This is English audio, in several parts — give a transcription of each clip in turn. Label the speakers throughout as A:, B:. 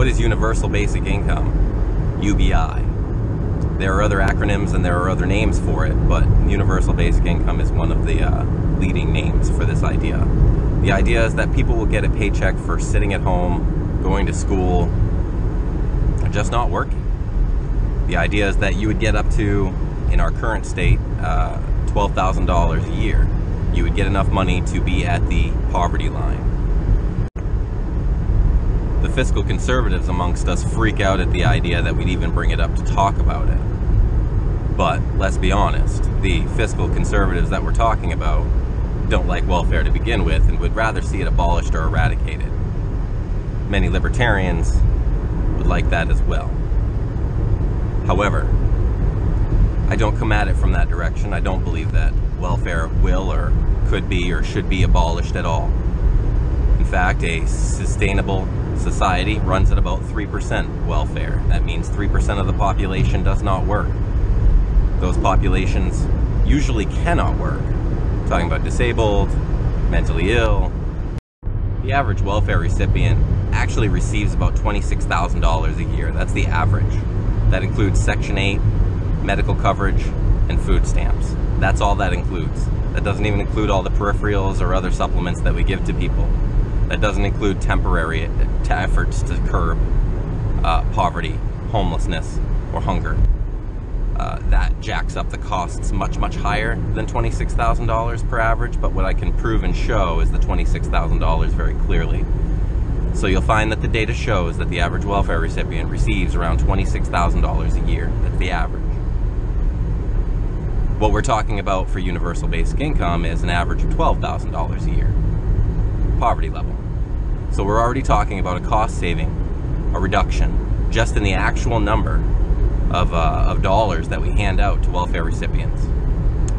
A: What is universal basic income? UBI. There are other acronyms and there are other names for it, but universal basic income is one of the leading names for this idea. The idea is that people will get a paycheck for sitting at home, going to school, or just not working. The idea is that you would get up to, in our current state, $12,000 a year. You would get enough money to be at the poverty line. The fiscal conservatives amongst us freak out at the idea that we'd even bring it up to talk about it. But let's be honest, the fiscal conservatives that we're talking about don't like welfare to begin with and would rather see it abolished or eradicated. Many libertarians would like that as well. However, I don't come at it from that direction. I don't believe that welfare will or could be or should be abolished at all. In fact, a sustainable society runs at about 3% welfare. That means 3% of the population does not work. Those populations usually cannot work. I'm talking about disabled, mentally ill. The average welfare recipient actually receives about $26,000 a year. That's the average. That includes Section 8, medical coverage, and food stamps. That's all that includes. That doesn't even include all the peripherals or other supplements that we give to people. That doesn't include temporary efforts to curb poverty, homelessness, or hunger. That jacks up the costs much, much higher than $26,000 per average, but what I can prove and show is the $26,000 very clearly. So you'll find that the data shows that the average welfare recipient receives around $26,000 a year. That's the average. What we're talking about for universal basic income is an average of $12,000 a year. Poverty level. So we're already talking about a cost saving, a reduction, just in the actual number of dollars that we hand out to welfare recipients.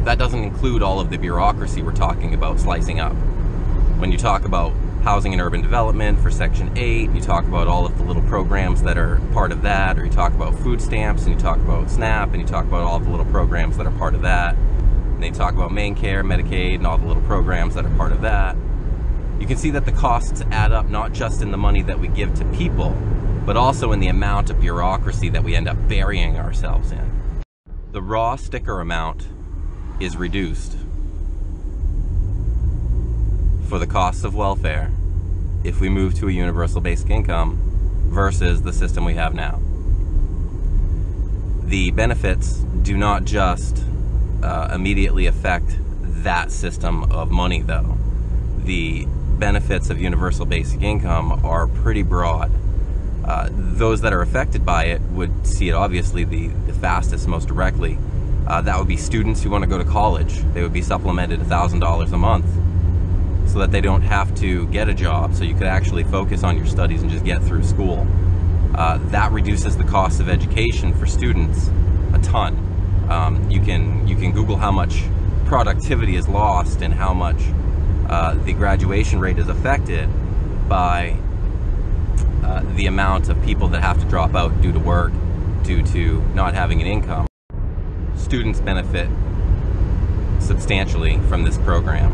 A: That doesn't include all of the bureaucracy we're talking about slicing up. When you talk about housing and urban development for Section 8, you talk about all of the little programs that are part of that, or you talk about food stamps, and you talk about SNAP, and you talk about all of the little programs that are part of that. And then you talk about main care, Medicaid, and all the little programs that are part of that. You can see that the costs add up not just in the money that we give to people, but also in the amount of bureaucracy that we end up burying ourselves in. The raw sticker amount is reduced for the costs of welfare if we move to a universal basic income versus the system we have now. The benefits do not just immediately affect that system of money, though. The benefits of universal basic income are pretty broad. Those that are affected by it would see it obviously the fastest, most directly. That would be students who want to go to college. They would be supplemented $1,000 a month so that they don't have to get a job, so you could actually focus on your studies and just get through school. That reduces the cost of education for students a ton. You can Google how much productivity is lost and how much the graduation rate is affected by the amount of people that have to drop out due to work, due to not having an income. Students benefit substantially from this program.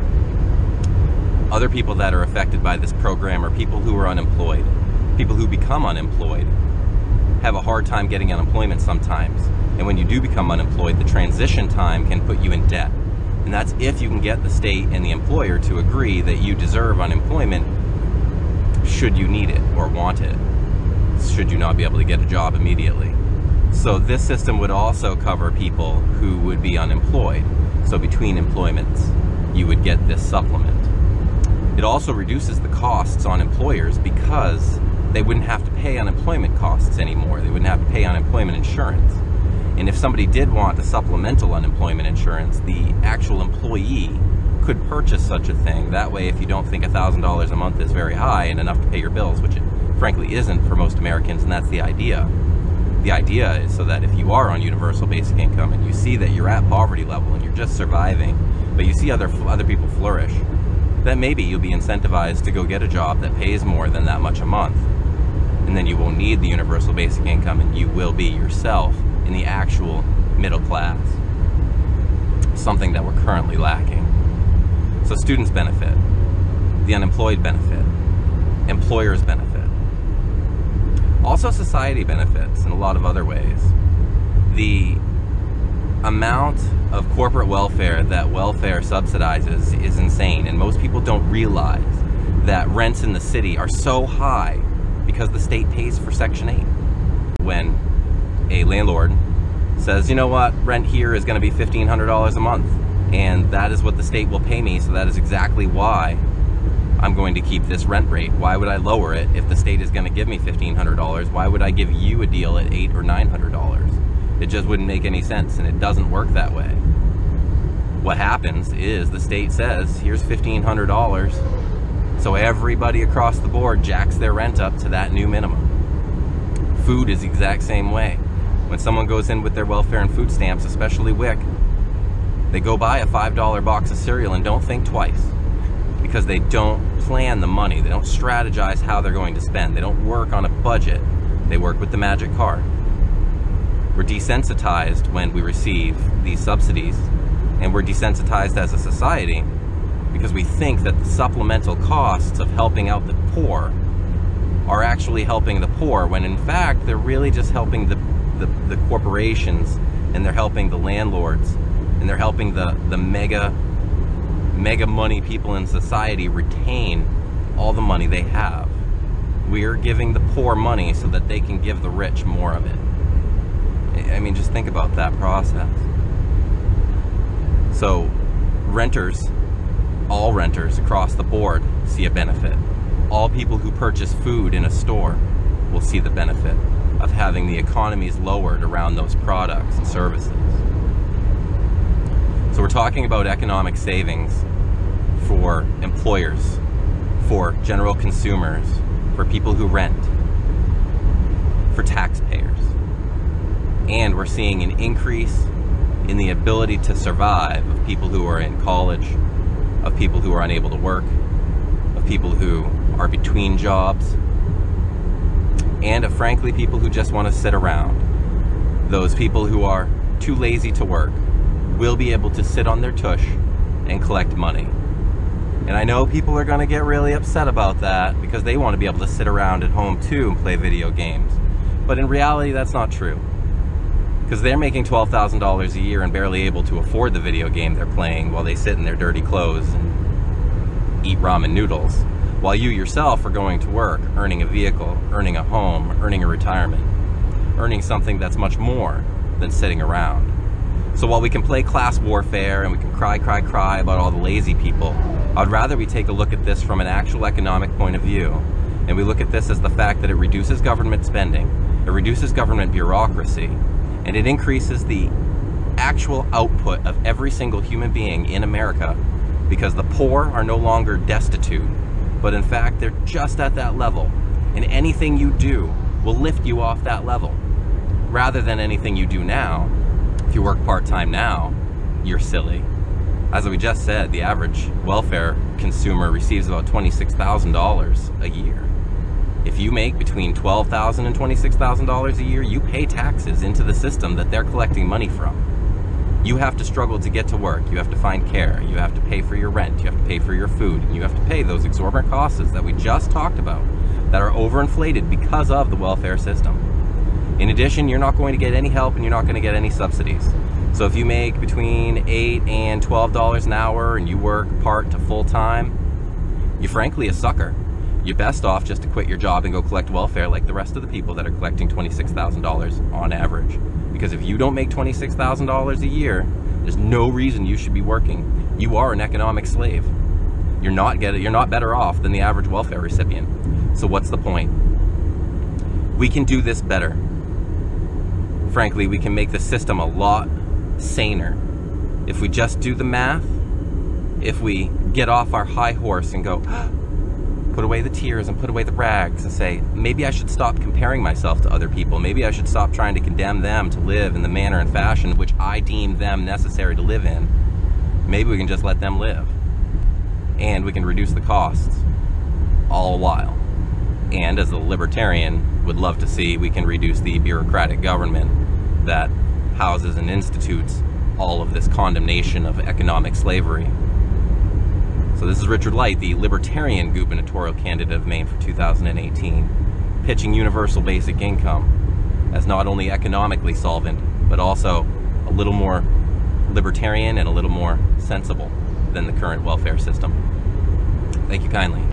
A: Other people that are affected by this program are people who are unemployed. People who become unemployed have a hard time getting unemployment sometimes. And when you do become unemployed, the transition time can put you in debt. And that's if you can get the state and the employer to agree that you deserve unemployment should you need it or want it, should you not be able to get a job immediately. So this system would also cover people who would be unemployed. So between employments, you would get this supplement. It also reduces the costs on employers because they wouldn't have to pay unemployment costs anymore. They wouldn't have to pay unemployment insurance. And if somebody did want a supplemental unemployment insurance, the actual employee could purchase such a thing. That way, if you don't think $1,000 a month is very high and enough to pay your bills, which it frankly isn't for most Americans, and that's the idea. The idea is so that if you are on universal basic income and you see that you're at poverty level and you're just surviving, but you see other people flourish, then maybe you'll be incentivized to go get a job that pays more than that much a month. And then you won't need the universal basic income and you will be yourself in the actual middle class. Something that we're currently lacking. So students benefit, the unemployed benefit, employers benefit. Also society benefits in a lot of other ways. The amount of corporate welfare that welfare subsidizes is insane, and most people don't realize that rents in the city are so high because the state pays for Section 8. When a landlord says, you know what, rent here is going to be $1,500 a month, and that is what the state will pay me, so that is exactly why I'm going to keep this rent rate. Why would I lower it if the state is going to give me $1,500? Why would I give you a deal at $800 or $900? It just wouldn't make any sense, and it doesn't work that way. What happens is the state says, here's $1,500, so everybody across the board jacks their rent up to that new minimum. Food is the exact same way. When someone goes in with their welfare and food stamps, especially WIC, they go buy a $5 box of cereal and don't think twice, because they don't plan the money. They don't strategize how they're going to spend. They don't work on a budget. They work with the magic card. We're desensitized when we receive these subsidies, and we're desensitized as a society because we think that the supplemental costs of helping out the poor are actually helping the poor, when in fact they're really just helping the corporations, and they're helping the landlords, and they're helping the mega money people in society retain all the money they have. We're giving the poor money so that they can give the rich more of it. I mean, just think about that process. So renters, all renters across the board see a benefit. All people who purchase food in a store will see the benefit of having the economies lowered around those products and services. So we're talking about economic savings for employers, for general consumers, for people who rent, for taxpayers. And we're seeing an increase in the ability to survive of people who are in college, of people who are unable to work, of people who are between jobs, and of, frankly, people who just want to sit around. Those people who are too lazy to work will be able to sit on their tush and collect money. And I know people are going to get really upset about that because they want to be able to sit around at home too and play video games. But in reality, that's not true. Because they're making $12,000 a year and barely able to afford the video game they're playing while they sit in their dirty clothes and eat ramen noodles, while you yourself are going to work, earning a vehicle, earning a home, earning a retirement, earning something that's much more than sitting around. So while we can play class warfare and we can cry about all the lazy people, I'd rather we take a look at this from an actual economic point of view, and we look at this as the fact that it reduces government spending, it reduces government bureaucracy, and it increases the actual output of every single human being in America, because the poor are no longer destitute, but in fact they're just at that level, and anything you do will lift you off that level, rather than anything you do now. If you work part-time now, you're silly. As we just said, the average welfare consumer receives about $26,000 a year. If you make between $12,000 and $26,000 a year, you pay taxes into the system that they're collecting money from. You have to struggle to get to work, you have to find care, you have to pay for your rent, you have to pay for your food, and you have to pay those exorbitant costs that we just talked about that are overinflated because of the welfare system. In addition, you're not going to get any help and you're not going to get any subsidies. So if you make between $8 and $12 an hour and you work part to full time, you're frankly a sucker. You're best off just to quit your job and go collect welfare like the rest of the people that are collecting $26,000 on average. Because if you don't make $26,000 a year, there's no reason you should be working. You are an economic slave. You're not better off than the average welfare recipient. So what's the point? We can do this better. Frankly, we can make the system a lot saner if we just do the math, if we get off our high horse and go, put away the tears and put away the rags and say, maybe I should stop comparing myself to other people. Maybe I should stop trying to condemn them to live in the manner and fashion which I deem them necessary to live in. Maybe we can just let them live. And we can reduce the costs all the while. And as a libertarian would love to see, we can reduce the bureaucratic government that houses and institutes all of this condemnation of economic slavery. So this is Richard Light, the Libertarian gubernatorial candidate of Maine for 2018. pitching universal basic income as not only economically solvent, but also a little more libertarian and a little more sensible than the current welfare system. Thank you kindly.